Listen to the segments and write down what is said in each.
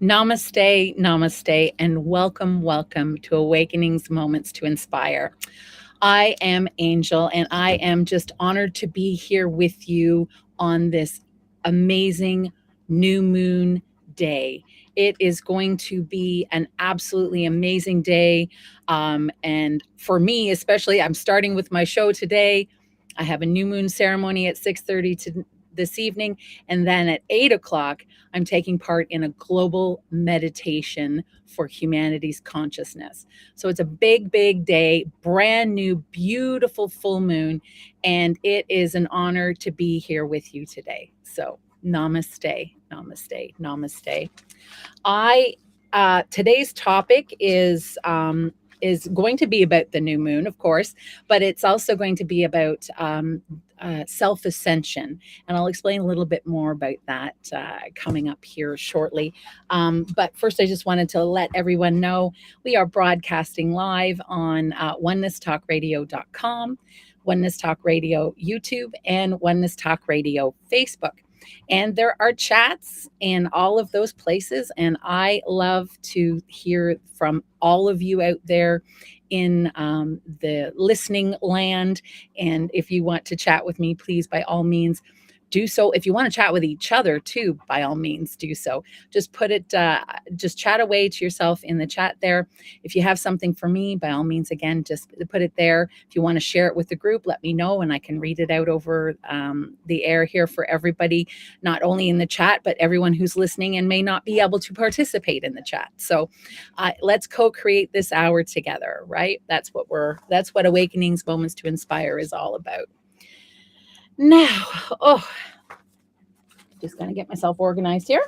Namaste, namaste, and welcome to Awakenings Moments to Inspire. I am Angel, and I am just honored to be here with you on this amazing new moon day. It is going to be an absolutely amazing day. And for me, especially, I'm starting with my show today. I have a new moon ceremony at 6:30 this evening, and then at 8 o'clock, I'm taking part in a global meditation for humanity's consciousness. So it's a big day, brand new, beautiful full moon, and it is an honor to be here with you today. So namaste, namaste, namaste. Today's topic is going to be about the new moon, of course, but it's also going to be about self-ascension, and I'll explain a little bit more about that coming up here shortly. But first, I just wanted to let everyone know we are broadcasting live on OnenessTalkRadio.com, Oneness Talk Radio YouTube, and Oneness Talk Radio Facebook. And there are chats in all of those places. And I love to hear from all of you out there in the listening land. And if you want to chat with me, please, by all means, do so. If you want to chat with each other too, by all means, do so. Just just chat away to yourself in the chat there. If you have something for me, by all means, again, just put it there. If you want to share it with the group, let me know, and I can read it out over the air here for everybody, not only in the chat, but everyone who's listening and may not be able to participate in the chat. So let's co-create this hour together, right? That's what Awakenings Moments to Inspire is all about. Now, just going to get myself organized here.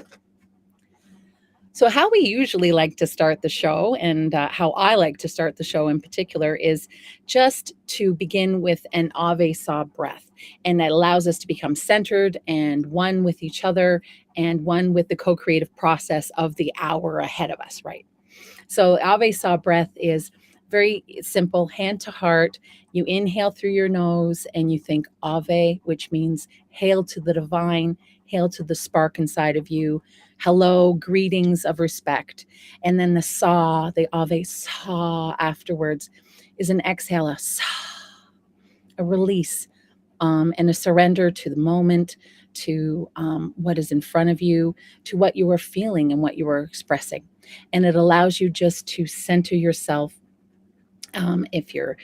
So how we usually like to start the show, and how I like to start the show in particular, is just to begin with an Ave Sa breath. And that allows us to become centered and one with each other and one with the co-creative process of the hour ahead of us, right? So Ave Sa breath is very simple, hand to heart. You inhale through your nose and you think Ave, which means hail to the divine, hail to the spark inside of you. Hello, greetings of respect. And then the Sa, the Ave Sa afterwards is an exhale, a Sa, a release, and a surrender to the moment, to what is in front of you, to what you are feeling and what you are expressing. And it allows you just to center yourself. If you're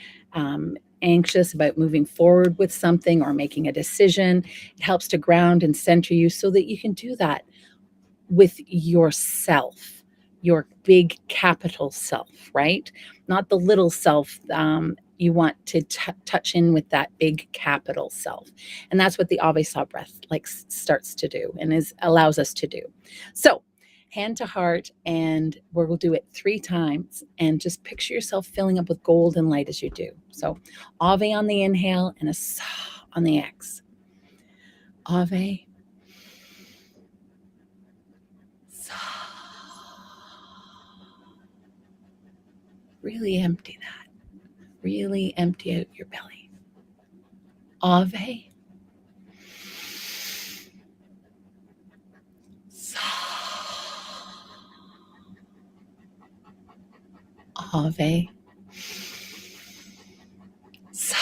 anxious about moving forward with something or making a decision, it helps to ground and center you so that you can do that with yourself, your big capital self, right? Not the little self. You want to touch in with that big capital self. And that's what the Ave Sa breath starts to do and allows us to do. So hand to heart, and we'll do it 3 times, and just picture yourself filling up with golden light as you do. So Ave on the inhale and a Sa on the X. Ave, Sa. Really empty that. Really empty out your belly. Ave, Ave, Sa.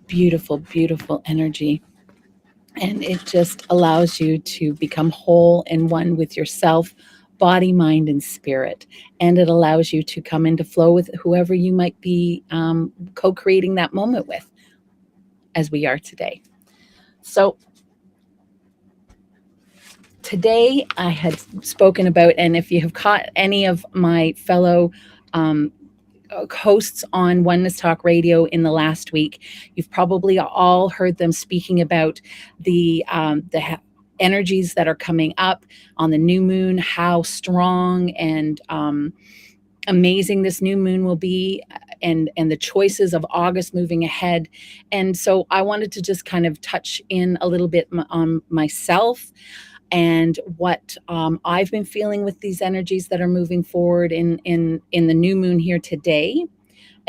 Beautiful, beautiful energy. And it just allows you to become whole and one with yourself, body, mind, and spirit. And it allows you to come into flow with whoever you might be co-creating that moment with, as we are today. So today I had spoken about, and if you have caught any of my fellow hosts on Oneness Talk Radio in the last week, you've probably all heard them speaking about the energies that are coming up on the new moon, how strong and amazing this new moon will be, and the choices of August moving ahead. And so I wanted to just kind of touch in a little bit on myself and what I've been feeling with these energies that are moving forward in the new moon here today,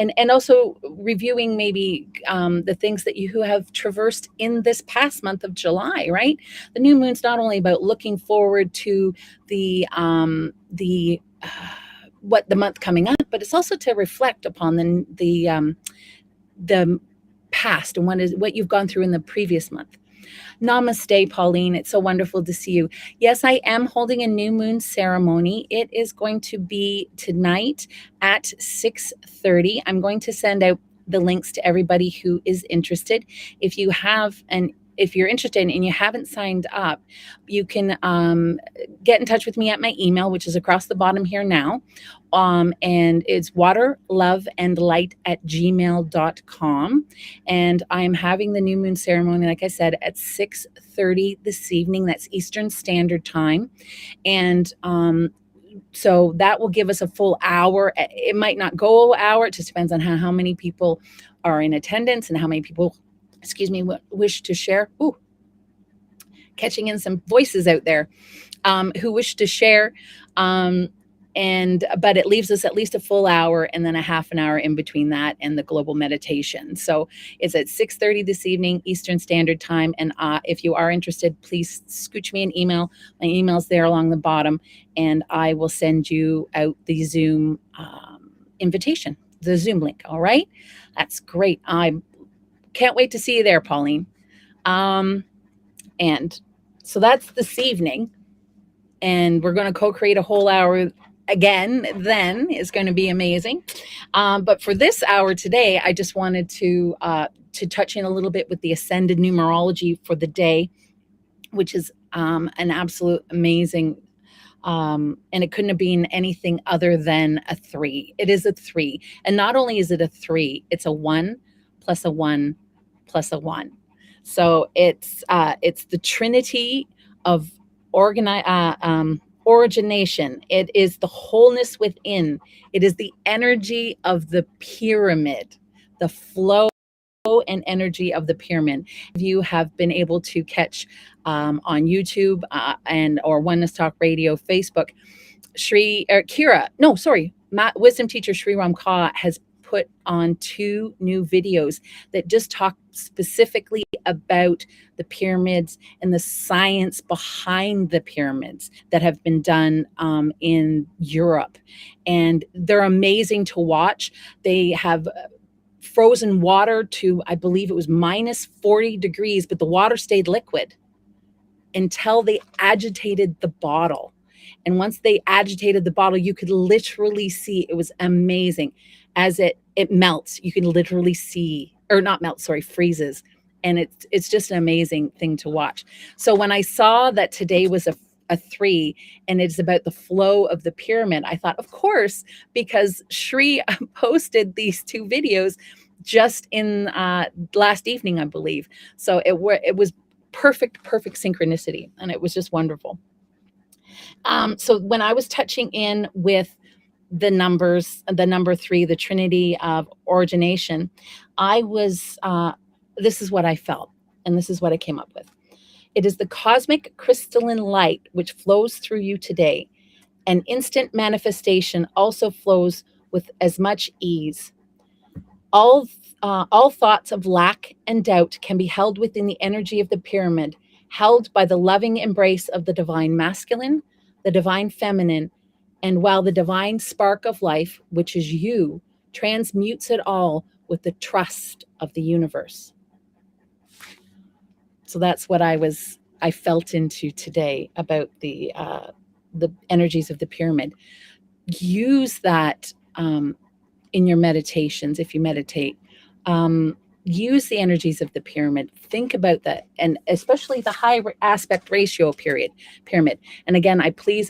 and also reviewing maybe the things that you have traversed in this past month of July, right? The new moon's not only about looking forward to the what the month coming up, but it's also to reflect upon the past and what you've gone through in the previous month. Namaste, Pauline. It's so wonderful to see you. Yes, I am holding a new moon ceremony. It is going to be tonight at 6:30. I'm going to send out the links to everybody who is interested. If you're interested and you haven't signed up, you can get in touch with me at my email, which is across the bottom here now. And it's waterloveandlight@gmail.com. And I'm having the new moon ceremony, like I said, at 6:30 this evening. That's Eastern Standard Time. And so that will give us a full hour. It might not go an hour. It just depends on how many people are in attendance and how many people, wish to share. Ooh, catching in some voices out there who wish to share. But it leaves us at least a full hour and then a half an hour in between that and the global meditation. So it's at 6:30 this evening, Eastern Standard Time. And if you are interested, please scooch me an email. My email's there along the bottom, and I will send you out the Zoom invitation, the Zoom link. All right. That's great. I can't wait to see you there, Pauline. And so that's this evening. And we're going to co-create a whole hour again, then it's going to be amazing. But for this hour today, I just wanted to touch in a little bit with the Ascended Numerology for the day, which is an absolute amazing, and it couldn't have been anything other than a 3. It is a 3. And not only is it a 3, it's a 1 plus a 1 plus a 1. So it's the trinity of origination. It is the wholeness within. It is the energy of the pyramid, the flow and energy of the pyramid. If you have been able to catch on YouTube or Oneness Talk Radio, Facebook, Wisdom teacher Sri Ram Kaur has put on 2 new videos that just talk specifically about the pyramids and the science behind the pyramids that have been done in Europe. And they're amazing to watch. They have frozen water to, I believe it was minus 40 degrees, but the water stayed liquid until they agitated the bottle. And once they agitated the bottle, you could literally see, it was amazing. As it melts, you can literally see, or not melts, sorry, freezes. And it's just an amazing thing to watch. So when I saw that today was a 3 and it's about the flow of the pyramid, I thought, of course, because Shri posted these 2 videos just in last evening, I believe. So it was perfect synchronicity, and it was just wonderful. So when I was touching in with the numbers, the number 3, the trinity of origination, this is what I felt, and this is what I came up with. It is the cosmic crystalline light which flows through you today. An instant manifestation also flows with as much ease. All thoughts of lack and doubt can be held within the energy of the pyramid, held by the loving embrace of the divine masculine, the divine feminine, and while the divine spark of life, which is you, transmutes it all with the trust of the universe. So that's what I felt into today about the energies of the pyramid. Use that in your meditations if you meditate. Use the energies of the pyramid. Think about that, and especially the high aspect ratio pyramid. And again, please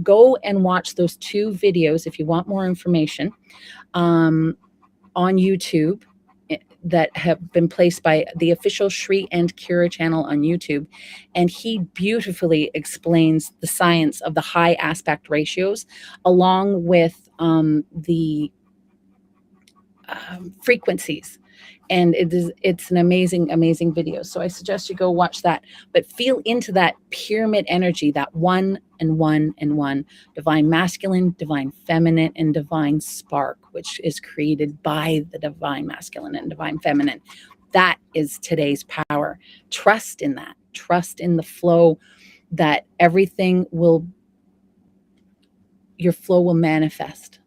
go and watch those 2 videos if you want more information on YouTube that have been placed by the official Shri and Kira channel on YouTube. And he beautifully explains the science of the high aspect ratios along with the frequencies And it's an amazing video. So I suggest you go watch that, but feel into that pyramid energy, that one and one and one, divine masculine, divine feminine, and divine spark, which is created by the divine masculine and divine feminine. That is today's power. Trust in that. Trust in the flow, that your flow will manifest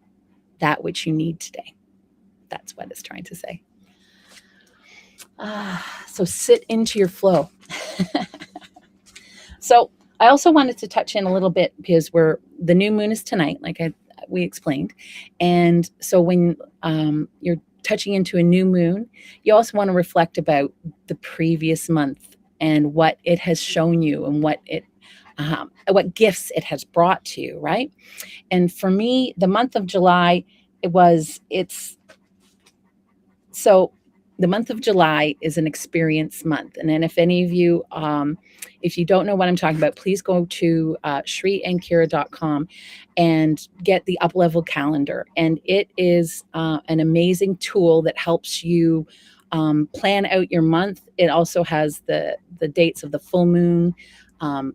that which you need today. That's what it's trying to say. So sit into your flow. So I also wanted to touch in a little bit, because the new moon is tonight, like we explained. And so when you're touching into a new moon, you also want to reflect about the previous month and what it has shown you, and what gifts it has brought to you, right? And for me, the month of July, the month of July is an experience month. And then if any of you, if you don't know what I'm talking about, please go to shriandkira.com and get the up-level calendar. And it is an amazing tool that helps you plan out your month. It also has the dates of the full moon.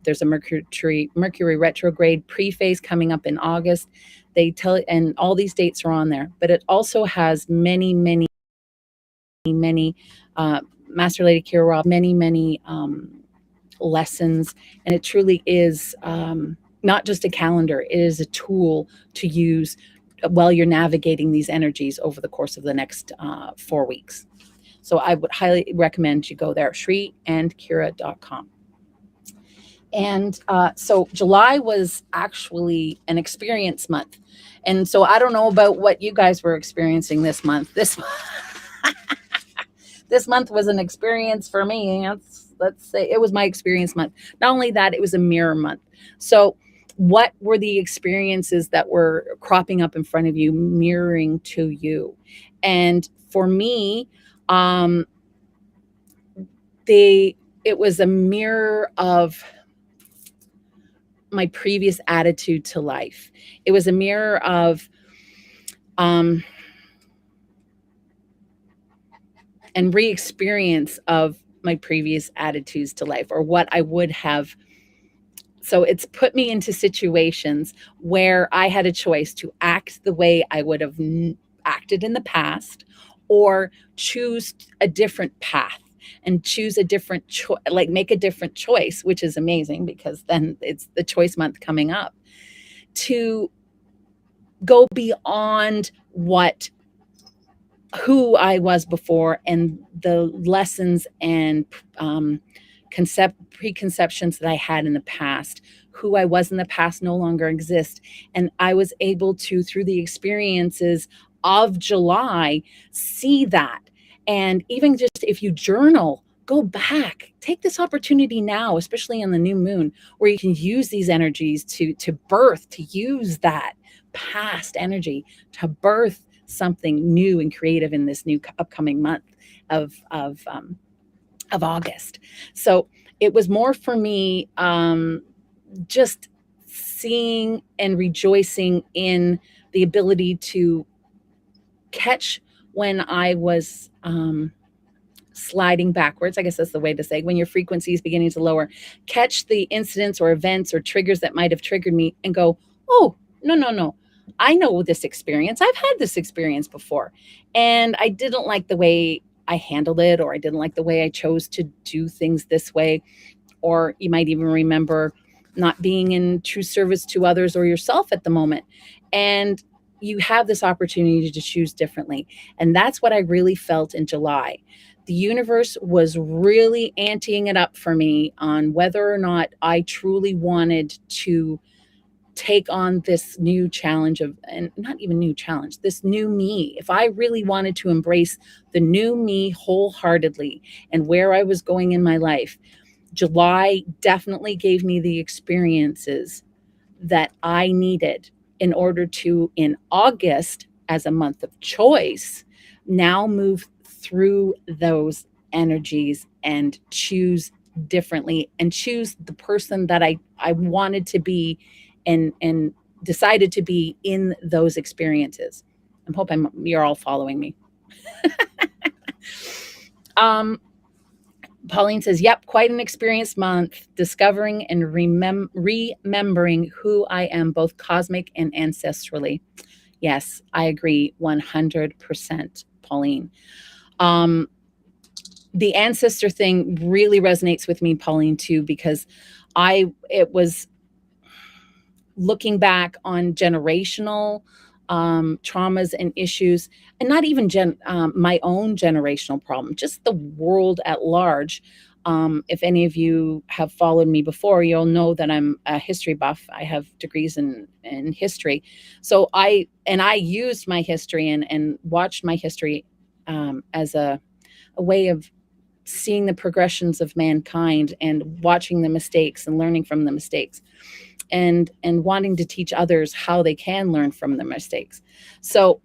There's a Mercury retrograde pre-phase coming up in August. And all these dates are on there. But it also has many Master Lady Kira Robb, many lessons. And it truly is not just a calendar, it is a tool to use while you're navigating these energies over the course of the next 4 weeks. So I would highly recommend you go there, shriandkira.com. And so July was actually an experience month. And so I don't know about what you guys were experiencing this month. This month was an experience for me. Let's say it was my experience month. Not only that, it was a mirror month. So what were the experiences that were cropping up in front of you, mirroring to you? And for me, it was a mirror of my previous attitude to life. It was a mirror of and re-experience of my previous attitudes to life, or what I would have. So it's put me into situations where I had a choice to act the way I would have acted in the past, or choose a different path and choose a different make a different choice, which is amazing, because then it's the choice month coming up, to go beyond who I was before, and the lessons and preconceptions that I had in the past. Who I was in the past no longer exist. And I was able to, through the experiences of July, see that. And even just if you journal, go back, take this opportunity now, especially on the new moon, where you can use these energies to birth, to use that past energy to birth something new and creative in this new upcoming month of August. So it was more for me, just seeing and rejoicing in the ability to catch when I was sliding backwards. I guess that's the way to say, when your frequency is beginning to lower, catch the incidents or events or triggers that might have triggered me and go, oh, no. I know this experience. I've had this experience before. And I didn't like the way I handled it, or I didn't like the way I chose to do things this way. Or you might even remember not being in true service to others or yourself at the moment. And you have this opportunity to choose differently. And that's what I really felt in July. The universe was really anteing it up for me on whether or not I truly wanted to take on this new challenge and not even new challenge, this new me. If I really wanted to embrace the new me wholeheartedly and where I was going in my life, July definitely gave me the experiences that I needed in order to, in August, as a month of choice, now move through those energies and choose differently, and choose the person that I wanted to be and decided to be in those experiences. I'm hoping you're all following me. Pauline says, yep, quite an experienced month, discovering and remembering who I am, both cosmic and ancestrally. Yes, I agree 100%, Pauline. The ancestor thing really resonates with me, Pauline, too, because it was looking back on generational traumas and issues, and not even my own generational problem, just the world at large. If any of you have followed me before, you'll know that I'm a history buff. I have degrees in history. So I used my history and watched my history as a way of seeing the progressions of mankind and watching the mistakes and learning from the mistakes, and wanting to teach others how they can learn from the mistakes. So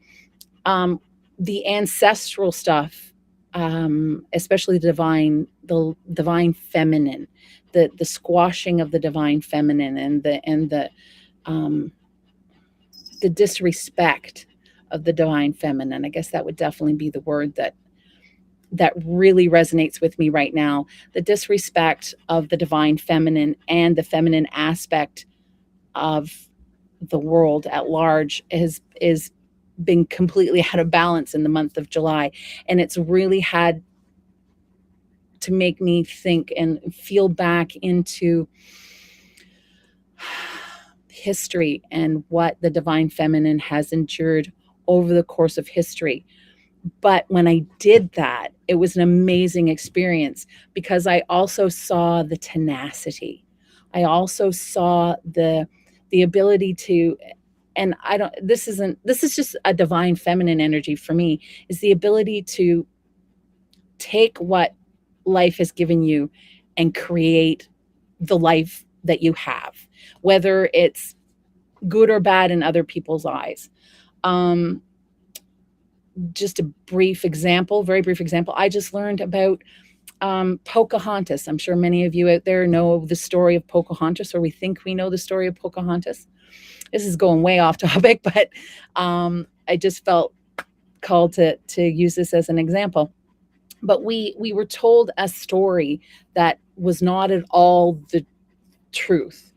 the ancestral stuff, especially the divine feminine, the squashing of the divine feminine, and the disrespect of the divine feminine. I guess that would definitely be the word that really resonates with me right now. The disrespect of the divine feminine and the feminine aspect of the world at large is been completely out of balance in the month of July. And it's really had to make me think and feel back into history and what the divine feminine has endured over the course of history. But when I did that, it was an amazing experience, because I also saw the tenacity. I also saw the ability to, and this is just a divine feminine energy for me, is the ability to take what life has given you and create the life that you have, whether it's good or bad in other people's eyes. Just a brief example, very brief example. I just learned about Pocahontas. I'm sure many of you out there know the story of Pocahontas, or we think we know the story of Pocahontas. This is going way off topic, but I just felt called to use this as an example. But we were told a story that was not at all the truth.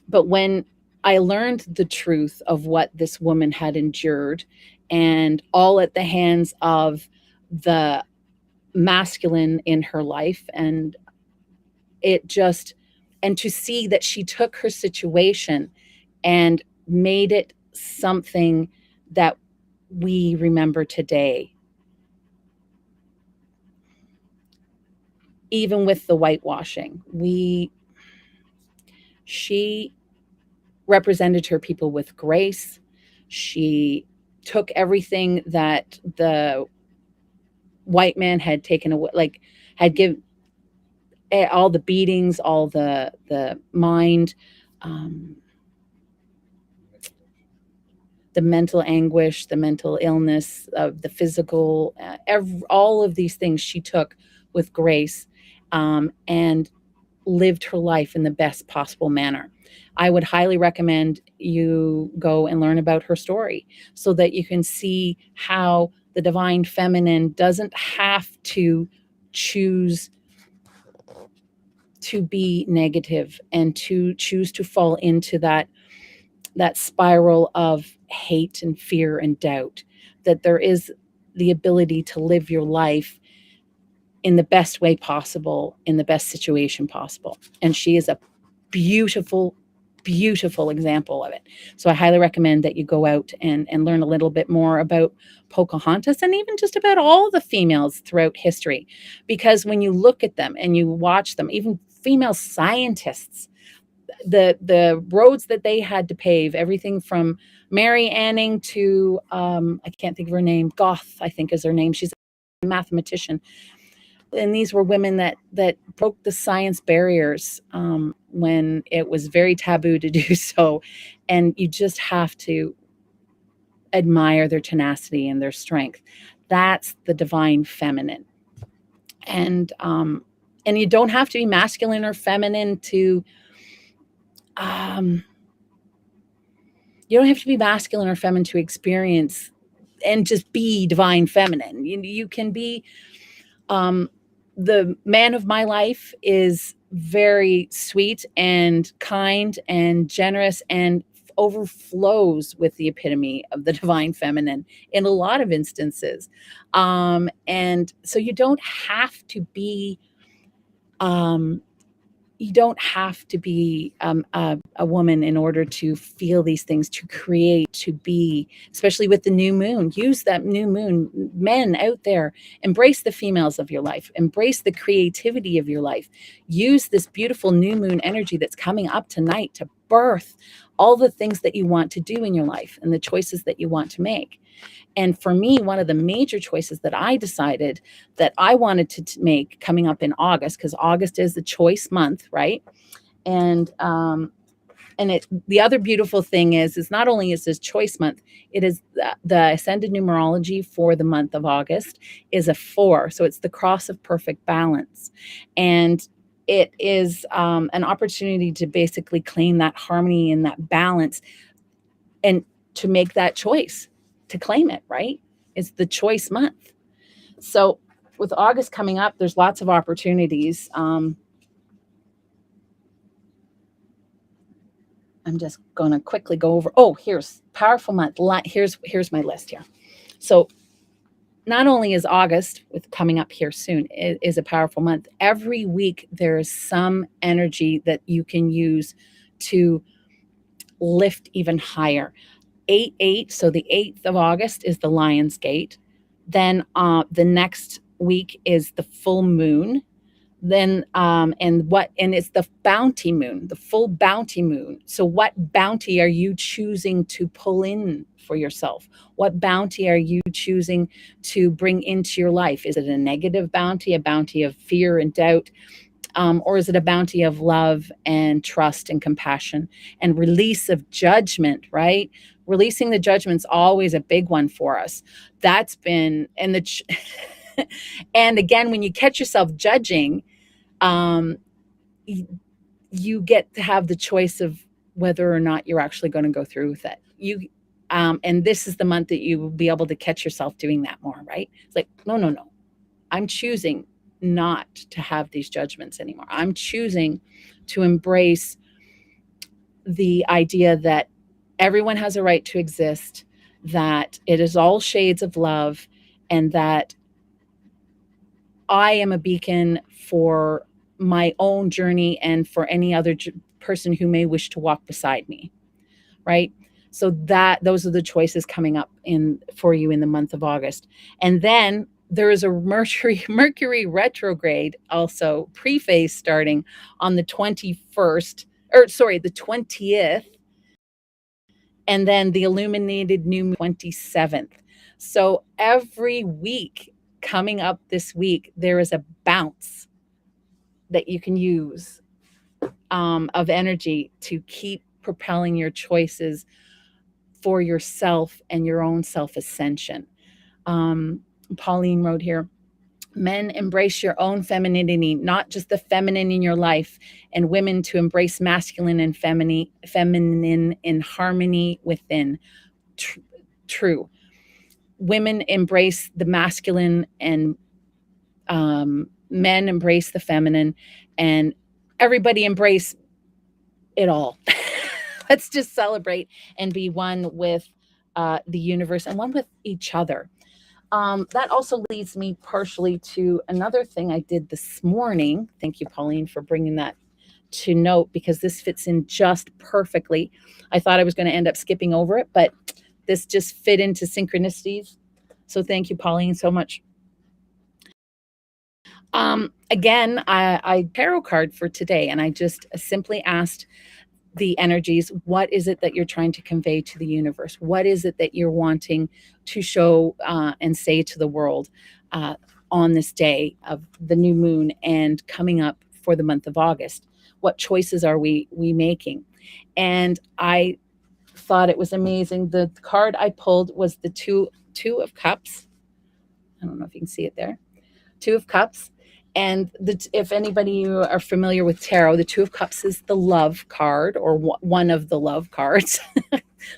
But when I learned the truth of what this woman had endured, and all at the hands of the masculine in her life, and to see that she took her situation and made it something that we remember today. Even with the whitewashing, she represented her people with grace. She took everything that the white man had taken away, like had given, all the beatings, all the mind, the mental anguish, the mental illness, the physical, all of these things she took with grace, and lived her life in the best possible manner. I would highly recommend you go and learn about her story, so that you can see how the divine feminine doesn't have to choose to be negative and to choose to fall into that spiral of hate and fear and doubt. That there is the ability to live your life in the best way possible, in the best situation possible. And she is a beautiful, beautiful example of it. So I highly recommend that you go out and learn a little bit more about Pocahontas, and even just about all the females throughout history. Because when you look at them and you watch them, even female scientists, the roads that they had to pave, everything from Mary Anning to I can't think of her name, Goth, I think is her name. She's a mathematician. And these were women that broke the science barriers when it was very taboo to do so. And you just have to admire their tenacity and their strength. That's the divine feminine. And you don't have to be masculine or feminine to you don't have to be masculine or feminine to experience and just be divine feminine. You can be The man of my life is very sweet and kind and generous and overflows with the epitome of the divine feminine in a lot of instances. And so you don't have to be um, a woman in order to feel these things, to create, to be, especially with the new moon. Use that new moon. Men out there, embrace the females of your life, embrace the creativity of your life. Use this beautiful new moon energy that's coming up tonight to birth all the things that you want to do in your life and the choices that you want to make. And for me, one of the major choices that I decided that I wanted to make coming up in August, because August is the choice month, right? And the other beautiful thing is not only is this choice month, it is the Ascended Numerology for the month of August is a 4. So it's the cross of perfect balance. And it is an opportunity to basically claim that harmony and that balance and to make that choice, to claim it, right? It's the choice month. So with August coming up, there's lots of opportunities. I'm just going to quickly go over. Oh, here's powerful month. Here's my list here. So not only is August with coming up here soon is a powerful month. Every week there is some energy that you can use to lift even higher. 8/8, so the 8th of August is the Lion's Gate. Then the next week is the full moon. Then and it's the bounty moon, the full bounty moon. So what bounty are you choosing to pull in for yourself? What bounty are you choosing to bring into your life? Is it a negative bounty, a bounty of fear and doubt? Or is it a bounty of love and trust and compassion and release of judgment, right? Releasing the judgment's always a big one for us. That's been, and and again, when you catch yourself judging, you get to have the choice of whether or not you're actually going to go through with it. And this is the month that you will be able to catch yourself doing that more, right? It's like, no. I'm choosing not to have these judgments anymore. I'm choosing to embrace the idea that everyone has a right to exist, that it is all shades of love, and that I am a beacon for my own journey and for any other person who may wish to walk beside me, right? So those are the choices coming up for you in the month of August. And then there is a Mercury retrograde also pre-phase starting on the 21st, the 20th, and then the illuminated new moon 27th. So every week coming up this week, there is a bounce that you can use of energy to keep propelling your choices for yourself and your own self-ascension. Pauline wrote here, men, embrace your own femininity, not just the feminine in your life, and women to embrace masculine and feminine in harmony within. True. Women embrace the masculine and men embrace the feminine, and everybody embrace it all. Let's just celebrate and be one with the universe and one with each other. That also leads me partially to another thing I did this morning. Thank you, Pauline, for bringing that to note, because this fits in just perfectly. I thought I was going to end up skipping over it, but this just fit into synchronicities. So thank you, Pauline, so much. Again, I tarot card for today, and I just simply asked the energies, what is it that you're trying to convey to the universe? What is it that you're wanting to show and say to the world on this day of the new moon and coming up for the month of August? What choices are we making? And I thought it was amazing. The card I pulled was the two of Cups. I don't know if you can see it there. 2 of Cups. And if anybody are familiar with tarot, the 2 of Cups is the love card, or one of the love cards.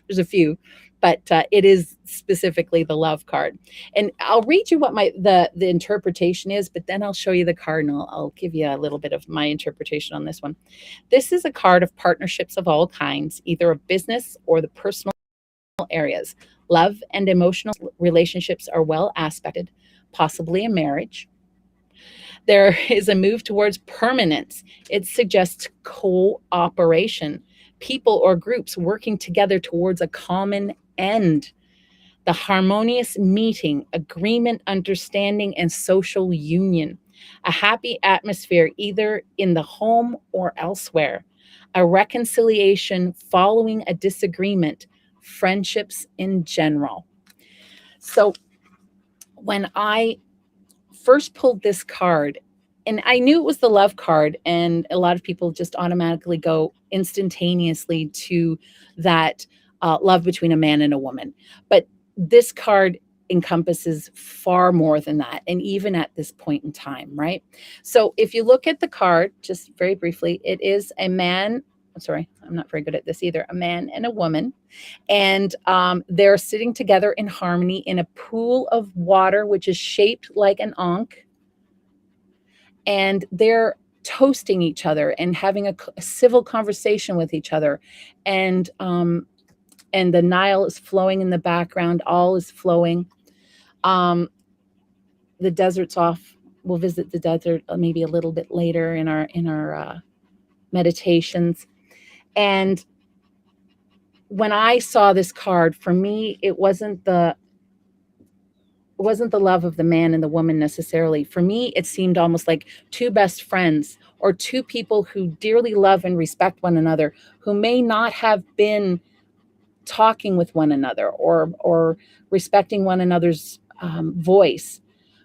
There's a few, but it is specifically the love card. And I'll read you what the interpretation is, but then I'll show you the card, and I'll give you a little bit of my interpretation on this one. This is a card of partnerships of all kinds, either of business or the personal areas. Love and emotional relationships are well aspected, possibly a marriage. There is a move towards permanence. It suggests cooperation, people or groups working together towards a common end. The harmonious meeting, agreement, understanding, and social union. A happy atmosphere either in the home or elsewhere. A reconciliation following a disagreement. Friendships in general. So when I first pulled this card, and I knew it was the love card, and a lot of people just automatically go instantaneously to that love between a man and a woman. But this card encompasses far more than that, and even at this point in time, right? So if you look at the card, just very briefly, it is a man. Sorry, I'm not very good at this either. A man and a woman, and they're sitting together in harmony in a pool of water, which is shaped like an ankh, and they're toasting each other and having a civil conversation with each other, and the Nile is flowing in the background. All is flowing. The desert's off. We'll visit the desert maybe a little bit later in our meditations. And when I saw this card, for me, it wasn't the love of the man and the woman necessarily. For me, it seemed almost like two best friends, or two people who dearly love and respect one another, who may not have been talking with one another or respecting one another's voice,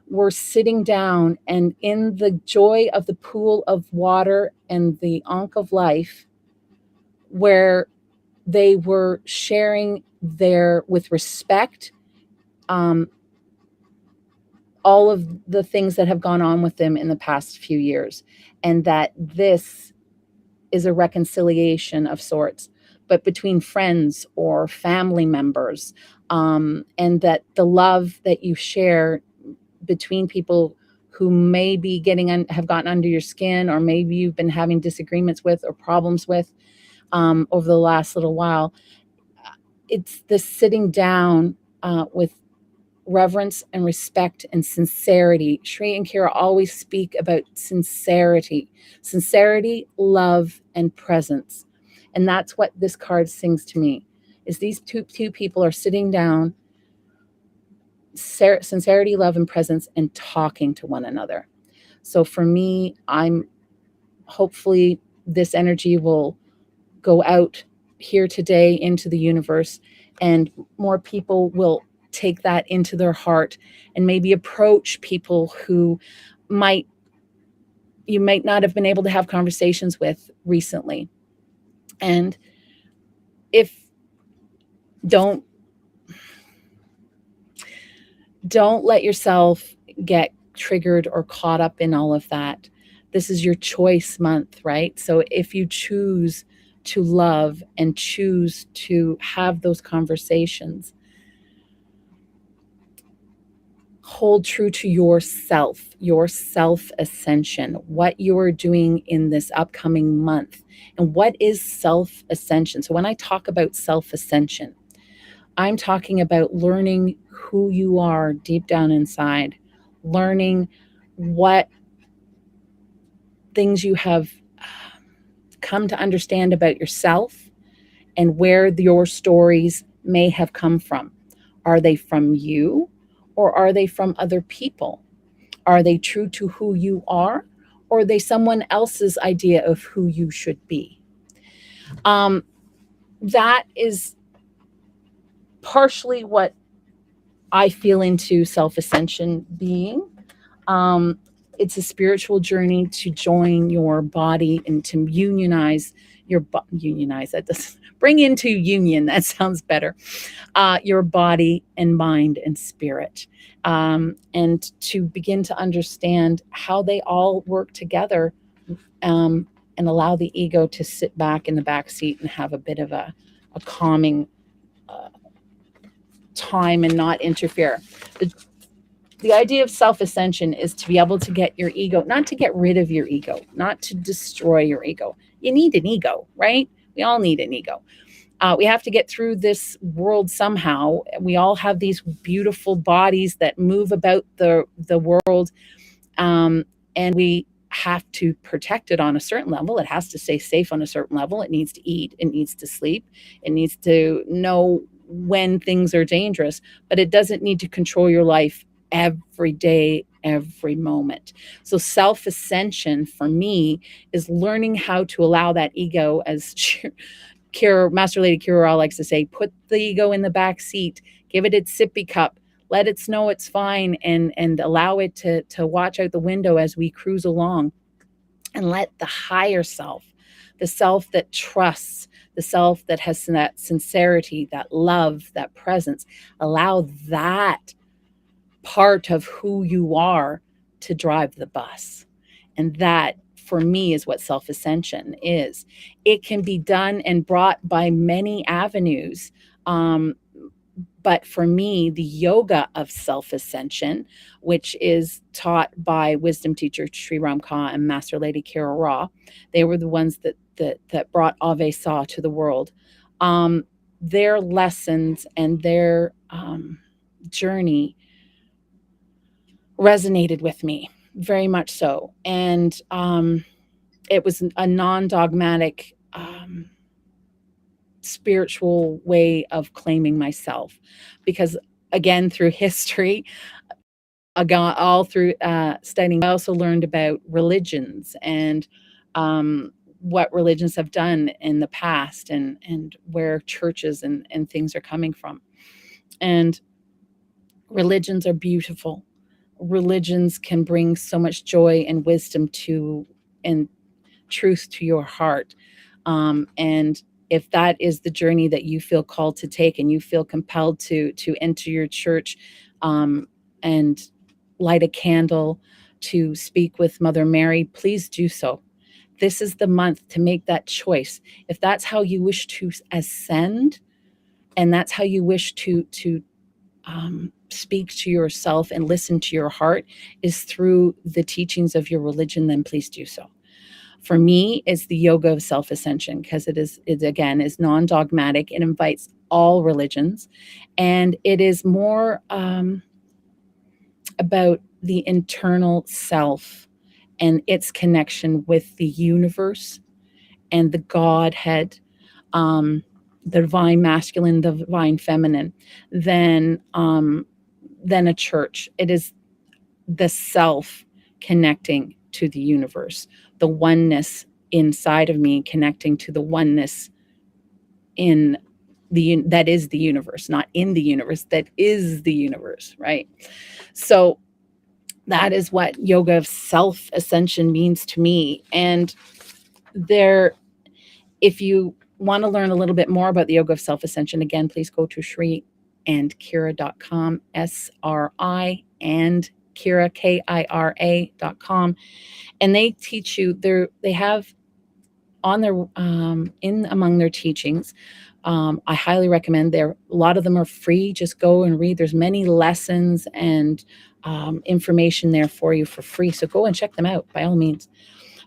were sitting down, and in the joy of the pool of water and the ankh of life, where they were sharing with respect, all of the things that have gone on with them in the past few years, and that this is a reconciliation of sorts, but between friends or family members, and that the love that you share between people who may be have gotten under your skin, or maybe you've been having disagreements with or problems with over the last little while. It's this sitting down with reverence and respect and sincerity. Shri and Kira always speak about sincerity, love, and presence. And that's what this card sings to me, is these two people are sitting down, sincerity, love, and presence, and talking to one another. So for me, hopefully this energy will go out here today into the universe, and more people will take that into their heart, and maybe approach people who you might not have been able to have conversations with recently. And don't let yourself get triggered or caught up in all of that. This is your choice month, right? So if you choose to love and choose to have those conversations, hold true to yourself, your self-ascension, what you're doing in this upcoming month. And what is self-ascension? So when I talk about self-ascension, I'm talking about learning who you are deep down inside, learning what things you have come to understand about yourself, and where your stories may have come from. Are they from you, or are they from other people? Are they true to who you are, or are they someone else's idea of who you should be? That is partially what I feel into self-ascension being. It's a spiritual journey to join your body and to unionize that doesn't bring into union, that sounds better, your body and mind and spirit, and to begin to understand how they all work together, and allow the ego to sit back in the back seat and have a bit of a calming time and not interfere. The idea of self-ascension is to be able to get your ego, not to get rid of your ego, not to destroy your ego. You need an ego, right? We all need an ego. We have to get through this world somehow. We all have these beautiful bodies that move about the world, and we have to protect it on a certain level. It has to stay safe on a certain level. It needs to eat. It needs to sleep. It needs to know when things are dangerous, but it doesn't need to control your life every day, every moment. So self-ascension for me is learning how to allow that ego, as Master Lady Kira likes to say, put the ego in the back seat, give it its sippy cup, let it know it's fine, and allow it to watch out the window as we cruise along, and let the higher self, the self that trusts, the self that has that sincerity, that love, that presence, allow that part of who you are to drive the bus. And that, for me, is what self-ascension is. It can be done and brought by many avenues. But for me, the yoga of self-ascension, which is taught by wisdom teacher Sri Ramka and Master Lady Kira Ra, they were the ones that brought Ave Sa to the world. Their lessons and their journey resonated with me very much so. And it was a non-dogmatic spiritual way of claiming myself, because again, through history, all through studying, I also learned about religions and what religions have done in the past, and where churches and things are coming from. And religions are beautiful. Religions can bring so much joy and wisdom and truth to your heart. And if that is the journey that you feel called to take, and you feel compelled to enter your church and light a candle to speak with Mother Mary, please do so. This is the month to make that choice. If that's how you wish to ascend, and that's how you wish to speak to yourself and listen to your heart, is through the teachings of your religion, then please do so. For me, it's the yoga of self-ascension, because it again is non-dogmatic. It invites all religions, and it is more about the internal self and its connection with the universe and the Godhead, the divine masculine, the divine feminine, than a church. It is the self connecting to the universe, the oneness inside of me connecting to the oneness that is the universe, not in the universe, that is the universe, right? So that is what yoga of self-ascension means to me. And if you want to learn a little bit more about the yoga of self-ascension, again, please go to sriandkira.com, SRI and Kira, KIRA.com. And they teach you, they have on their, among their teachings, I highly recommend a lot of them are free. Just go and read. There's many lessons and information there for you for free. So go and check them out by all means.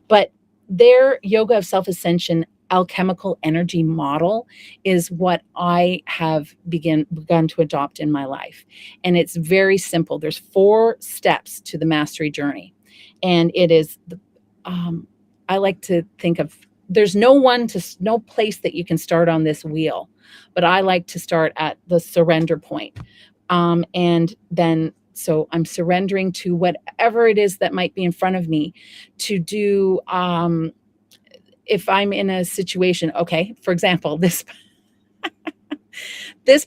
But their yoga of self-ascension alchemical energy model is what I have begun to adopt in my life. And it's very simple. There's 4 steps to the mastery journey. And it is, I like to think of, there's no place that you can start on this wheel, but I like to start at the surrender point. And then, so I'm surrendering to whatever it is that might be in front of me to do. If I'm in a situation, okay, for example, this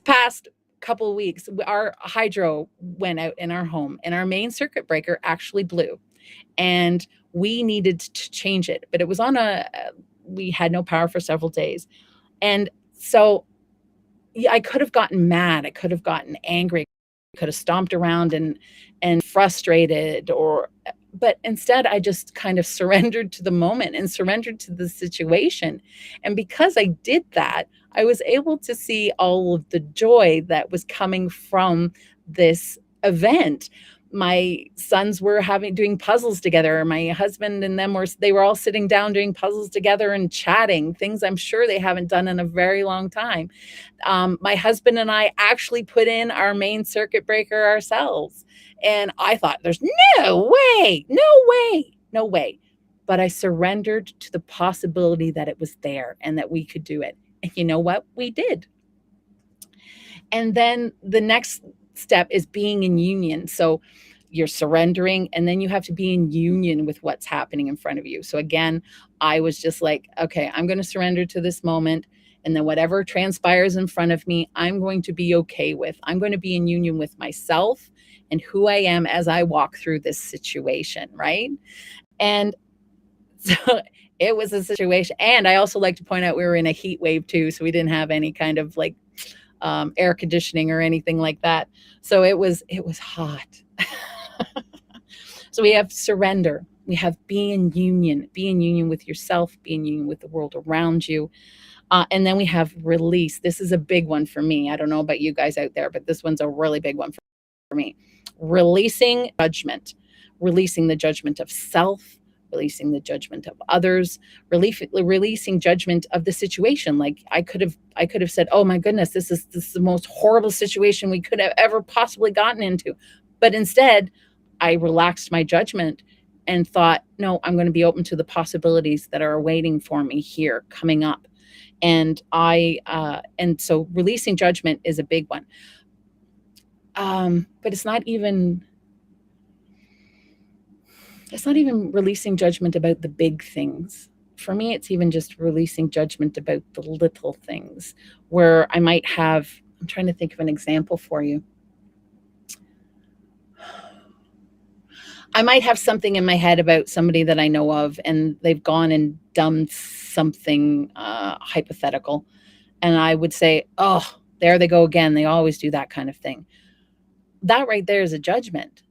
past couple of weeks, our hydro went out in our home, and our main circuit breaker actually blew, and we needed to change it, but it was we had no power for several days. And so I could have gotten mad. I could have gotten angry. I could have stomped around and frustrated, or But instead, I just kind of surrendered to the moment and surrendered to the situation. And because I did that, I was able to see all of the joy that was coming from this event. My sons were doing puzzles together. My husband and them they were all sitting down doing puzzles together and chatting, things I'm sure they haven't done in a very long time. My husband and I actually put in our main circuit breaker ourselves. And I thought, there's no way, no way, no way. But I surrendered to the possibility that it was there and that we could do it. And you know what? We did. And then the next step is being in union. So you're surrendering, and then you have to be in union with what's happening in front of you. So again, I was just like, okay, I'm going to surrender to this moment. And then whatever transpires in front of me, I'm going to be okay with. I'm going to be in union with myself and who I am as I walk through this situation, right? And so it was a situation. And I also like to point out we were in a heat wave too, so we didn't have any kind of like air conditioning or anything like that. So it was hot. So we have surrender. We have be in union with yourself, be in union with the world around you. And then we have release. This is a big one for me. I don't know about you guys out there, but this one's a really big one for me. Releasing judgment, releasing the judgment of self, releasing the judgment of others, releasing judgment of the situation. Like I could have said, oh my goodness, this is the most horrible situation we could have ever possibly gotten into. But instead, I relaxed my judgment and thought, no, I'm going to be open to the possibilities that are waiting for me here coming up. And so releasing judgment is a big one. But it's not even releasing judgment about the big things. For me, it's even just releasing judgment about the little things where I might have, I'm trying to think of an example for you. I might have something in my head about somebody that I know of, and they've gone and done something hypothetical. And I would say, oh, there they go again. They always do that kind of thing. That right there is a judgment.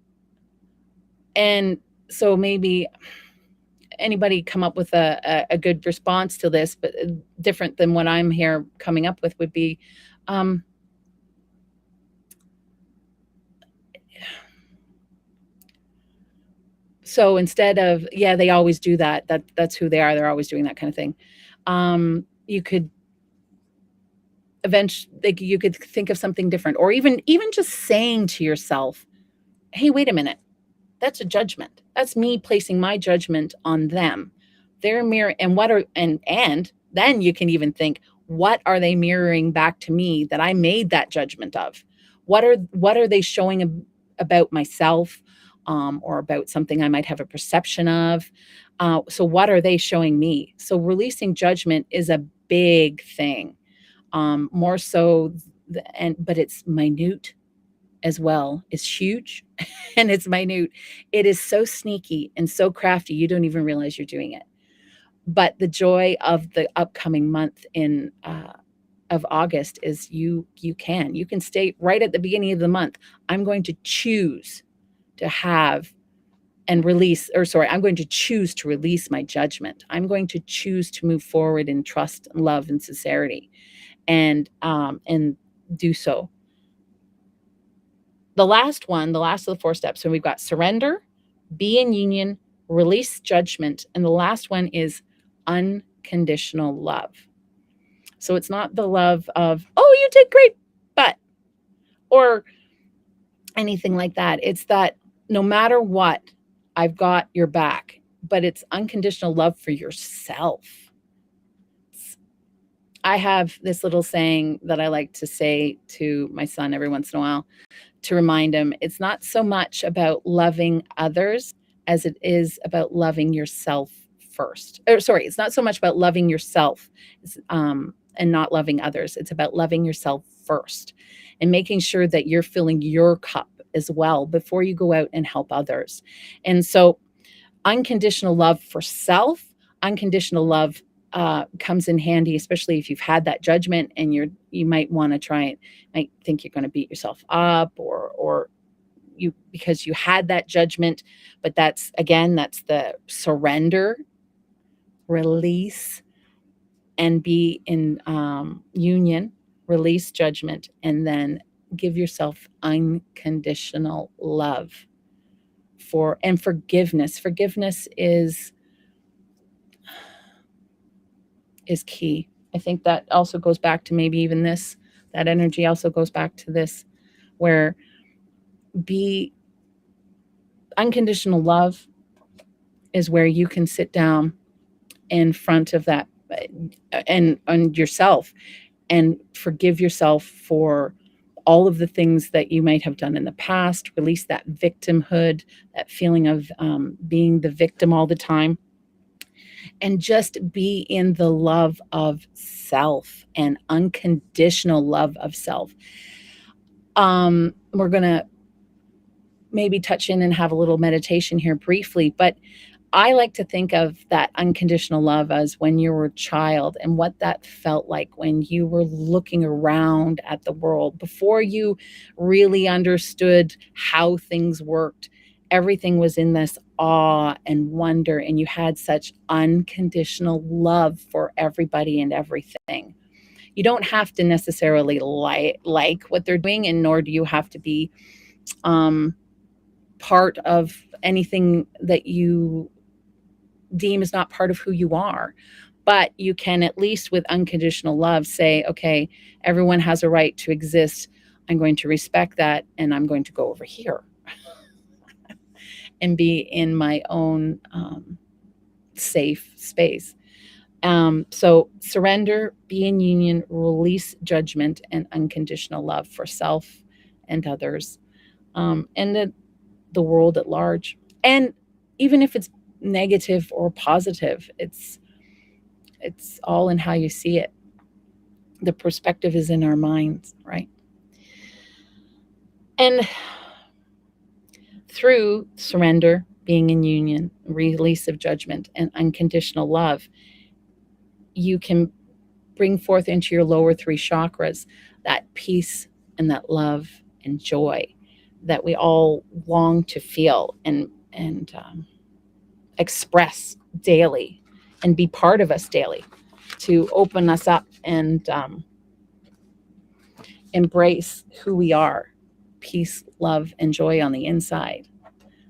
And so maybe anybody come up with a good response to this, but different than what I'm here coming up with would be, so instead of, yeah, they always do that. That's who they are. They're always doing that kind of thing. You could eventually, you could think of something different, or even just saying to yourself, hey, wait a minute. That's a judgment. That's me placing my judgment on them. They're mirror, and then you can even think, what are they mirroring back to me that I made that judgment of? What are they showing about myself, or about something I might have a perception of? So what are they showing me? So releasing judgment is a big thing, more so, but it's minute as well. It's huge and it's minute. It is so sneaky and so crafty, you don't even realize you're doing it. But the joy of the upcoming month of August is you can stay right at the beginning of the month. I'm going to choose to have and release, I'm going to choose to release my judgment. I'm going to choose to move forward in trust and love and sincerity, and do so. The last of the 4 steps. So we've got surrender, be in union, release judgment, and the last one is unconditional love. So it's not the love of, oh, you did great, but, or anything like that. It's that no matter what, I've got your back, but it's unconditional love for yourself. I have this little saying that I like to say to my son every once in a while to remind him, it's not so much about loving others as it is about loving yourself first. It's not so much about loving yourself and not loving others. It's about loving yourself first and making sure that you're filling your cup as well before you go out and help others. And so unconditional love for self, unconditional love comes in handy, especially if you've had that judgment and you might want to try it, might think you're going to beat yourself up, or because you had that judgment. But that's the surrender, release, and be in union, release judgment, and then give yourself unconditional love and forgiveness. Forgiveness is key. I think that also goes back to maybe even this, that energy also goes back to this, where be unconditional love is where you can sit down in front of that and yourself and forgive yourself for all of the things that you might have done in the past, release that victimhood, that feeling of being the victim all the time, and just be in the love of self and unconditional love of self. We're going to maybe touch in and have a little meditation here briefly, but I like to think of that unconditional love as when you were a child and what that felt like when you were looking around at the world before you really understood how things worked. Everything was in this awe and wonder, and you had such unconditional love for everybody and everything. You don't have to necessarily like what they're doing, and nor do you have to be part of anything that you deem is not part of who you are. But you can, at least with unconditional love, say, okay, everyone has a right to exist. I'm going to respect that, and I'm going to go over here and be in my own safe space. So surrender, be in union, release judgment, and unconditional love for self and others, and the world at large. And even if it's negative or positive, it's all in how you see it. The perspective is in our minds, right? And through surrender, being in union, release of judgment, and unconditional love, you can bring forth into your lower three chakras that peace and that love and joy that we all long to feel and express daily and be part of us daily, to open us up and embrace who we are, peace, love, and joy on the inside.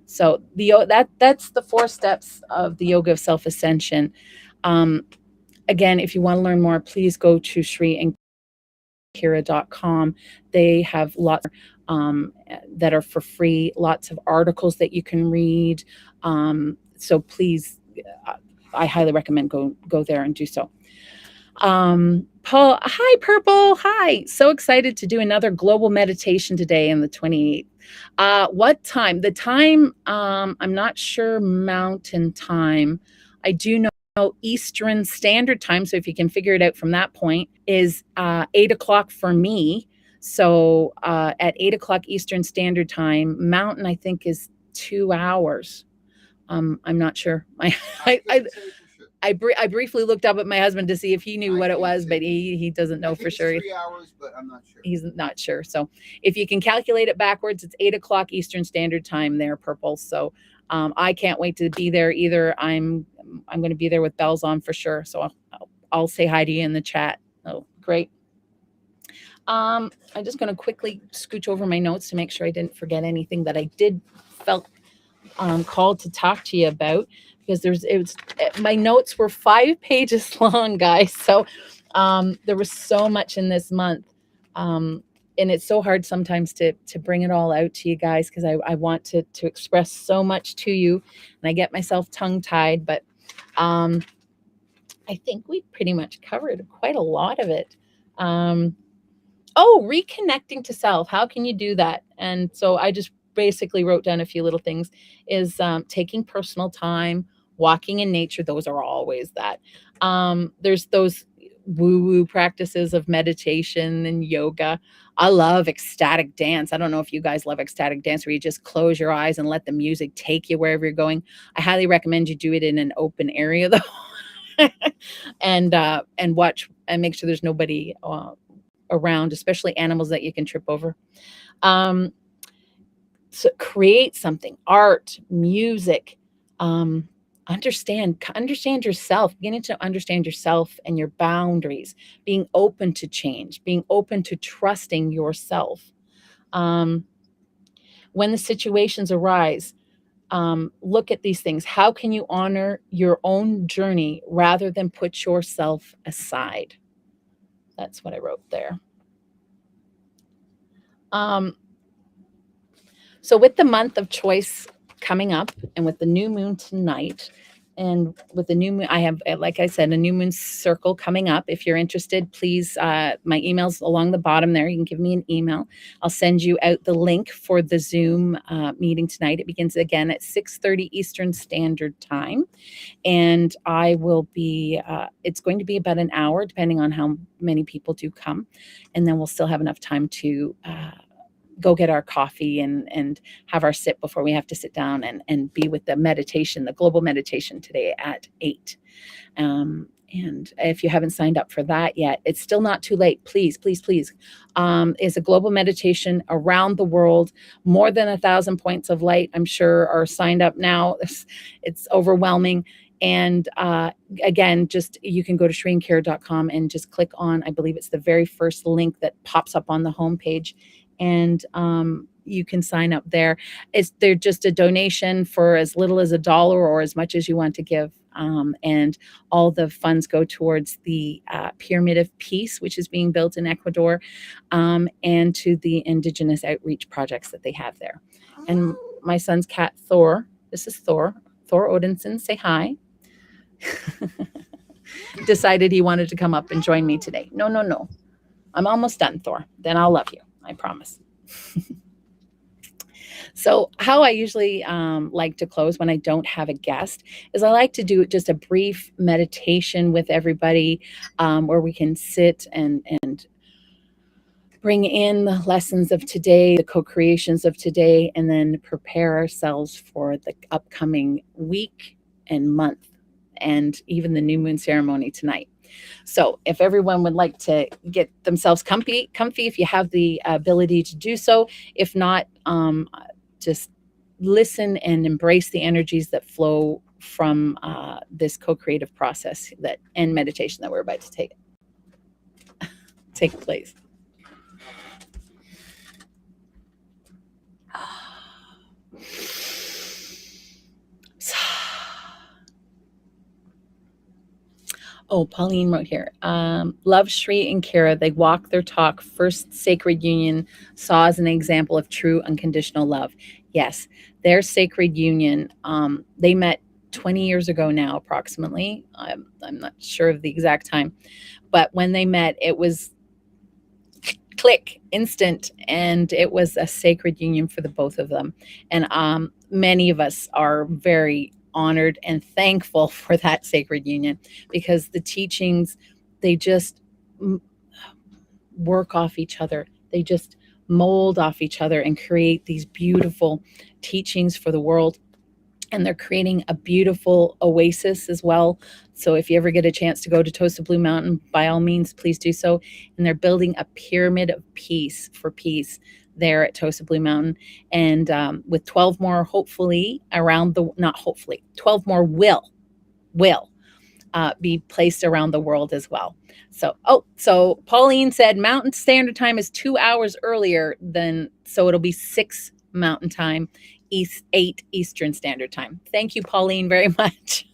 So that's the 4 steps of the Yoga of Self-Ascension. Again, if you want to learn more, please go to shriandkira.com. They have lots that are for free, lots of articles that you can read. So please, I highly recommend go there and do so. Paul, hi, Purple. Hi. So excited to do another global meditation today on the 28th. What time? The time, I'm not sure Mountain Time. I do know Eastern Standard Time. So if you can figure it out from that point, is 8 o'clock for me. So at 8 o'clock Eastern Standard Time, Mountain, I think, is 2 hours. I'm not sure. I briefly looked up at my husband to see if he knew what it was, but he doesn't know for sure. 3 hours, but I'm not sure. He's not sure. So if you can calculate it backwards, it's 8 o'clock Eastern Standard Time there, Purple. So I can't wait to be there either. I'm going to be there with bells on for sure. So I'll say hi to you in the chat. Oh, great. I'm just going to quickly scooch over my notes to make sure I didn't forget anything that I felt called to talk to you about, because my notes were 5 pages long, guys. So there was so much in this month. And it's so hard sometimes to bring it all out to you guys, because I want to express so much to you, and I get myself tongue-tied, but I think we pretty much covered quite a lot of it. Reconnecting to self. How can you do that? And so I just basically wrote down a few little things. Is taking personal time, walking in nature. Those are always that. There's those woo-woo practices of meditation and yoga. I love ecstatic dance. I don't know if you guys love ecstatic dance, where you just close your eyes and let the music take you wherever you're going. I highly recommend you do it in an open area, though. and watch and make sure there's nobody around, especially animals that you can trip over. create something, art, music, understand yourself, beginning to understand yourself and your boundaries, being open to change, being open to trusting yourself. Um, when the situations arise, look at these things. How can you honor your own journey rather than put yourself aside? That's what I wrote there. So with the month of choice coming up, and with the new moon tonight, and with the new moon, I have, like I said, a new moon circle coming up. If you're interested, please, my email's along the bottom there. You can give me an email. I'll send you out the link for the Zoom meeting tonight. It begins again at 6:30 Eastern Standard Time. And I will be, it's going to be about an hour, depending on how many people do come. And then we'll still have enough time to go get our coffee and have our sip before we have to sit down and be with the meditation, the global meditation today at 8. And if you haven't signed up for that yet, it's still not too late. Please, please, please. It's a global meditation around the world. More than 1,000 points of light, I'm sure, are signed up now. It's overwhelming. And again, just you can go to shreencare.com and just click on, I believe it's the very first link that pops up on the homepage. And you can sign up there. They're just a donation for as little as $1 or as much as you want to give. And all the funds go towards the Pyramid of Peace, which is being built in Ecuador, and to the Indigenous outreach projects that they have there. And my son's cat, Thor, this is Thor Odinson, say hi. Decided he wanted to come up and join me today. No. I'm almost done, Thor. Then I'll love you. I promise. So how I usually like to close when I don't have a guest is I like to do just a brief meditation with everybody where we can sit and bring in the lessons of today, the co-creations of today, and then prepare ourselves for the upcoming week and month, and even the new moon ceremony tonight. So if everyone would like to get themselves comfy, if you have the ability to do so. If not, just listen and embrace the energies that flow from this co-creative process and meditation that we're about to take place. Oh, Pauline wrote here. Love Shri and Kara. They walk their talk. First sacred union saw as an example of true unconditional love. Yes, their sacred union. They met 20 years ago now, approximately. I'm not sure of the exact time, but when they met, it was click, instant, and it was a sacred union for the both of them. And many of us are very honored and thankful for that sacred union, because the teachings, they just work off each other. They just mold off each other and create these beautiful teachings for the world. And they're creating a beautiful oasis as well. So if you ever get a chance to go to Tosa Blue Mountain, by all means, please do so. And they're building a pyramid of peace for peace there at Tosa Blue Mountain. And with 12 more, hopefully, 12 more will be placed around the world as well. So Pauline said Mountain Standard Time is 2 hours earlier so it'll be 6 Mountain Time, 8 Eastern Standard Time. Thank you, Pauline, very much.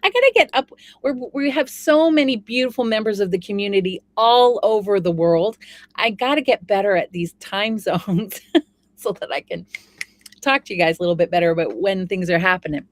I gotta get up. We have so many beautiful members of the community all over the world. I gotta get better at these time zones so that I can talk to you guys a little bit better about when things are happening.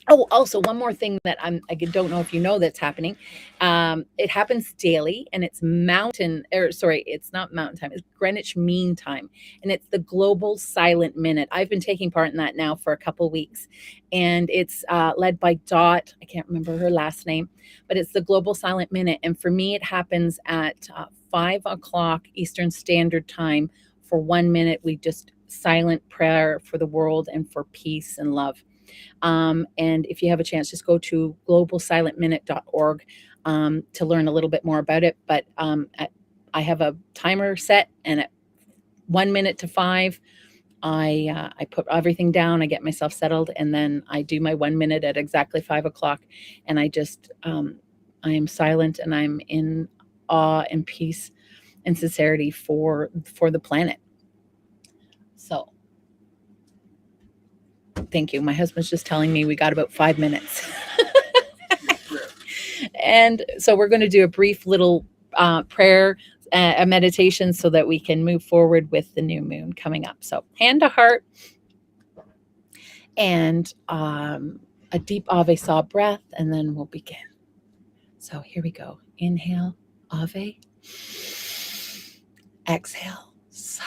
Oh, also one more thing that I don't know if you know that's happening. It happens daily, and it's it's not Mountain Time. It's Greenwich Mean Time, and it's the Global Silent Minute. I've been taking part in that now for a couple weeks, and it's led by Dot. I can't remember her last name, but it's the Global Silent Minute. And for me, it happens at 5 o'clock Eastern Standard Time. For 1 minute, we just silent prayer for the world and for peace and love. And if you have a chance, just go to globalsilentminute.org to learn a little bit more about it. But I have a timer set, and at 1 minute to 5, I put everything down, I get myself settled, and then I do my 1 minute at exactly 5 o'clock. And I just, I am silent, and I'm in awe and peace and sincerity for the planet. So thank you. My husband's just telling me we got about 5 minutes. And so we're going to do a brief little prayer, a meditation, so that we can move forward with the new moon coming up. So hand to heart, and a deep Ave Sa breath, and then we'll begin. So here we go. Inhale, Ave. Exhale, Sa.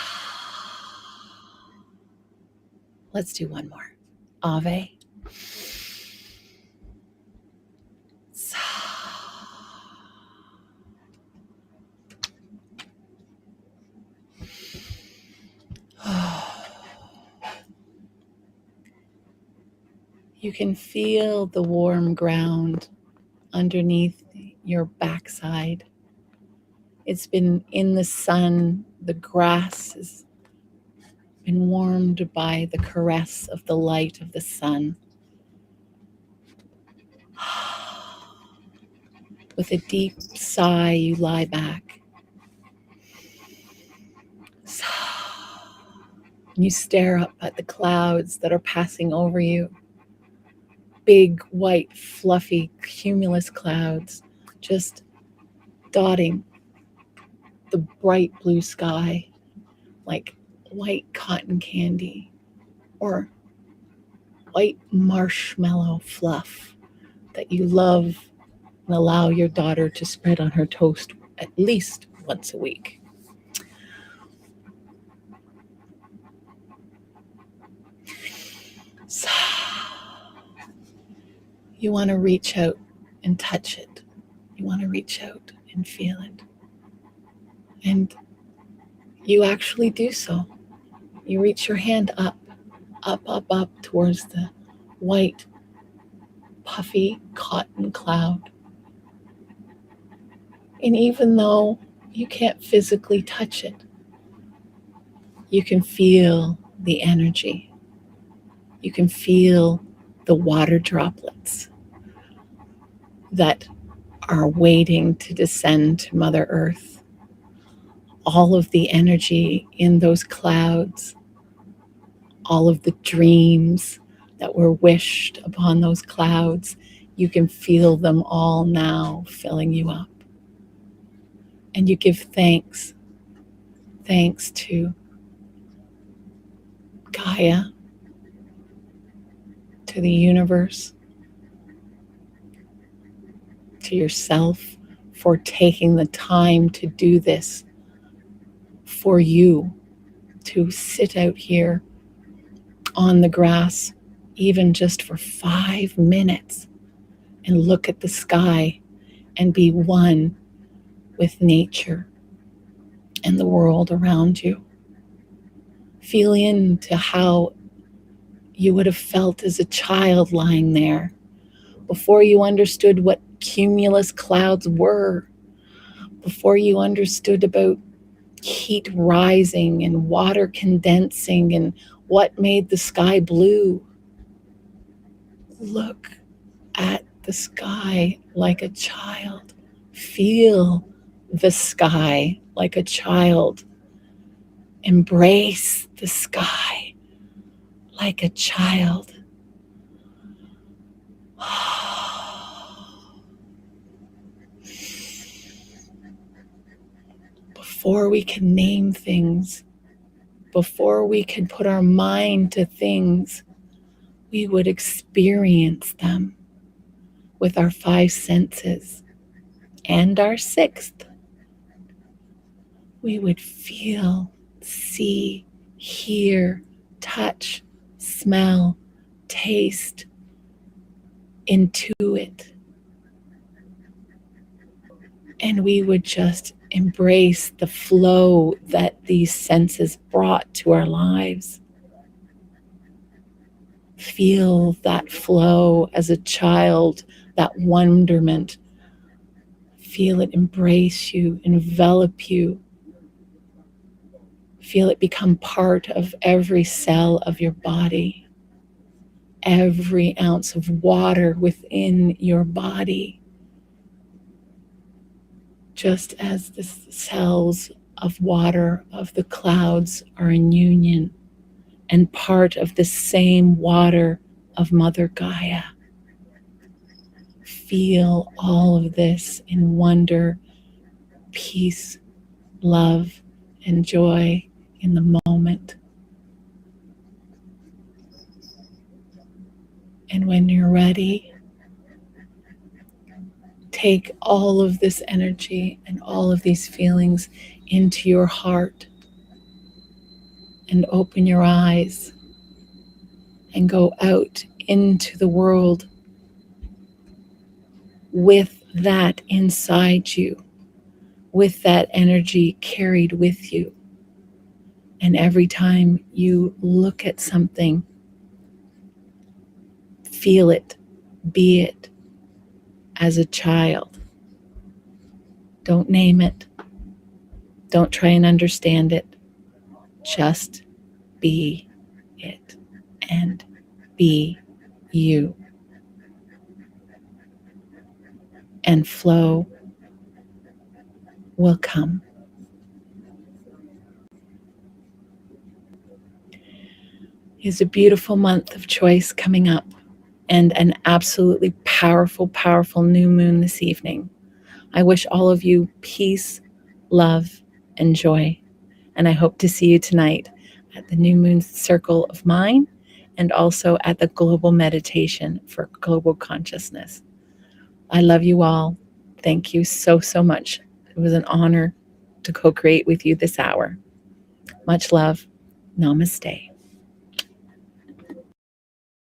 Let's do one more. Ave. Sa. You can feel the warm ground underneath your backside. It's been in the sun. The grass has been warmed by the caress of the light of the sun. With a deep sigh, you lie back. And you stare up at the clouds that are passing over you. Big, white, fluffy, cumulus clouds just dotting the bright blue sky like white cotton candy or white marshmallow fluff that you love and allow your daughter to spread on her toast at least once a week. So you want to reach out and touch it. You want to reach out and feel it. And you actually do so. You reach your hand up towards the white, puffy cotton cloud. And even though you can't physically touch it, you can feel the energy. You can feel the water droplets that are waiting to descend to Mother Earth. All of the energy in those clouds, all of the dreams that were wished upon those clouds, you can feel them all now filling you up. And you give thanks to Gaia, to the universe, to yourself for taking the time to do this for you, to sit out here on the grass, even just for 5 minutes, and look at the sky and be one with nature and the world around you. Feel into how you would have felt as a child lying there before you understood what cumulus clouds were, before you understood about heat rising and water condensing and what made the sky blue. Look at the sky like a child. Feel the sky like a child. Embrace the sky like a child. Before we can name things, before we can put our mind to things, we would experience them with our 5 senses and our 6th. We would feel, see, hear, touch, smell, taste, intuit. And we would just embrace the flow that these senses brought to our lives. Feel that flow as a child, that wonderment. Feel it embrace you, envelop you. Feel it become part of every cell of your body, every ounce of water within your body, just as the cells of water of the clouds are in union and part of the same water of Mother Gaia. Feel all of this in wonder, peace, love, and joy in the moment. And when you're ready, take all of this energy and all of these feelings into your heart and open your eyes and go out into the world with that inside you, with that energy carried with you. And every time you look at something, feel it, be it as a child. Don't name it. Don't try and understand it. Just be it and be you. And flow will come. It's a beautiful month of choice coming up and an absolutely powerful, powerful new moon this evening. I wish all of you peace, love, and joy. And I hope to see you tonight at the New Moon Circle of Mine and also at the Global Meditation for Global Consciousness. I love you all. Thank you so, so much. It was an honor to co-create with you this hour. Much love. Namaste.